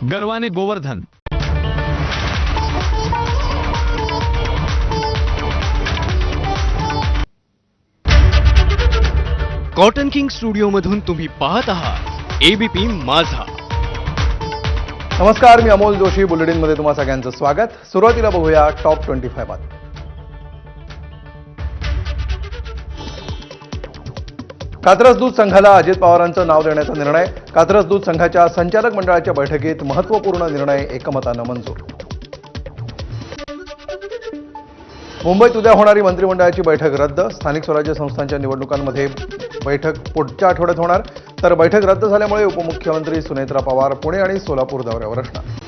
गर्वाने Govardhan. Cotton king studio मधून तुम्ही पाहत आहात एबीपी माझा. नमस्कार, मी अमोल जोशी. बुलेटिनमध्ये तुम्हा सगळ्यांचं स्वागत. सुरुवातीला बघूया टॉप 25 बातम्या. कात्रज दूध संघाला अजित पवारांचं नाव देण्याचा निर्णय. कात्रज दूध संघाच्या संचालक मंडळाच्या बैठकीत महत्त्वपूर्ण निर्णय एकमतानं मंजूर. मुंबईत उद्या होणारी मंत्रिमंडळाची बैठक रद्द. स्थानिक स्वराज्य संस्थांच्या निवडणुकांमध्ये बैठक पुढच्या आठवड्यात होणार, तर बैठक रद्द झाल्यामुळे उपमुख्यमंत्री सुनेत्रा पवार पुणे आणि सोलापूर दौऱ्यावर असणार.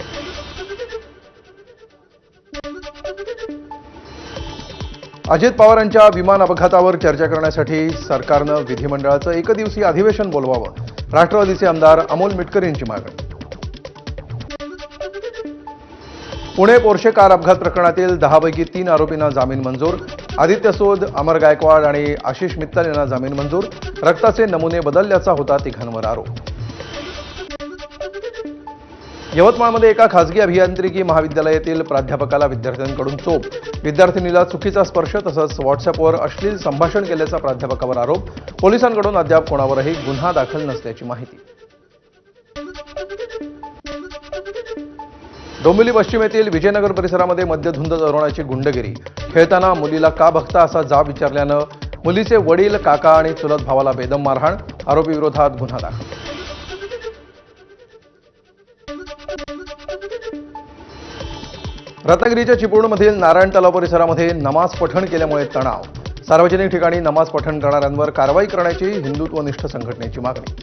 अजित पवारांच्या विमान अपघातावर चर्चा करण्यासाठी सरकारनं विधिमंडळाचं एकदिवसीय अधिवेशन बोलवावं. राष्ट्रवादीचे आमदार अमोल मिटकर यांची मागणी. पुणे पोर्शे कार अपघात प्रकरणातील 10 पैकी 3 आरोपींना जामीन मंजूर. आदित्य सोद, अमर गायकवाड आणि आशिष मित्तल यांना जामीन मंजूर. रक्ताचे नमुने बदलल्याचा होता तिघांवर आरोप. यवतमाळमध्ये एका खासगी अभियांत्रिकी महाविद्यालयातील प्राध्यापकाला विद्यार्थ्यांकडून चोप. विद्यार्थिनीला चुकीचा स्पर्श तसंच व्हॉट्सअपवर अश्लील संभाषण केल्याचा प्राध्यापकावर आरोप. पोलिसांकडून अद्याप कोणावरही गुन्हा दाखल नसल्याची माहिती. डोंबिवली पश्चिमेतील विजयनगर परिसरामध्ये मद्यधुंद तरुणाची गुंडगिरी. खेळताना मुलीला का बघता असा जाब विचारल्यानं मुलीचे वडील, काका आणि चुलत भावाला बेदम मारहाण. आरोपी विरोधात गुन्हा दाखल. रत्नागिरीच्या चिपळूणमधील नारायण तलाव परिसरामध्ये नमाज पठण केल्यामुळे तणाव. सार्वजनिक ठिकाणी नमाज पठण करणाऱ्यांवर कारवाई करण्याची हिंदुत्वनिष्ठ संघटनेची मागणी.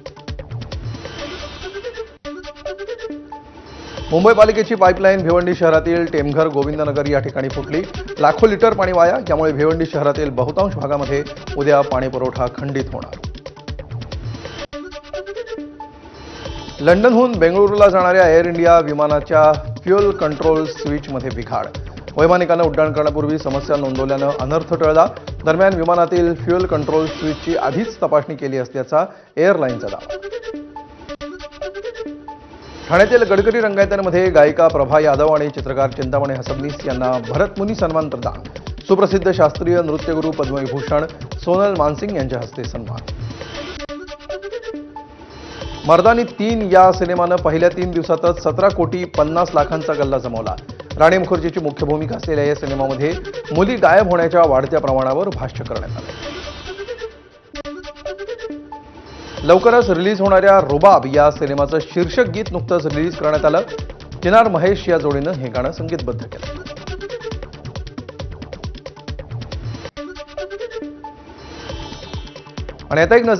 मुंबई पालिकेची पाईपलाईन भिवंडी शहरातील टेमघर गोविंदनगर या ठिकाणी फुटली. लाखो लिटर पाणी वाया. यामुळे भिवंडी शहरातील बहुतांश भागामध्ये उद्या पाणी पुरवठा खंडित होणार. लंडनहून बेंगळुरूला जाणाऱ्या एअर इंडिया विमानाच्या फ्युएल कंट्रोल स्विचमध्ये बिघाड. वैमानिकानं उड्डाण करण्यापूर्वी समस्या नोंदवल्यानं अनर्थ टळला. दरम्यान विमानातील फ्युएल कंट्रोल स्विचची आधीच तपासणी केली असल्याचा एअरलाईनचा दावा. ठाण्यातील गडकरी रंगायतांमध्ये गायिका प्रभा यादव आणि चित्रकार चिंतामणी हसबनीस यांना भरतमुनी सन्मान प्रदान. सुप्रसिद्ध शास्त्रीय नृत्यगुरू पद्मविभूषण सोनल मानसिंग यांच्या हस्ते सन्मान. मर्दानी 3 या सिनेमानं पहिल्या 3 दिवसातच 17,50,00,000चा गल्ला जमवला. राणी मुखर्जीची मुख्य भूमिका असलेल्या या सिनेमामध्ये मुली गायब होण्याच्या वाढत्या प्रमाणावर भाष्य करण्यात आलं. लवकरच रिलीज होणाऱ्या रुबाब या सिनेमाचं शीर्षक गीत नुकतंच रिलीज करण्यात आलं. चिनार महेश या जोडीनं हे गाणं संगीतबद्ध केलं. आणि आता एक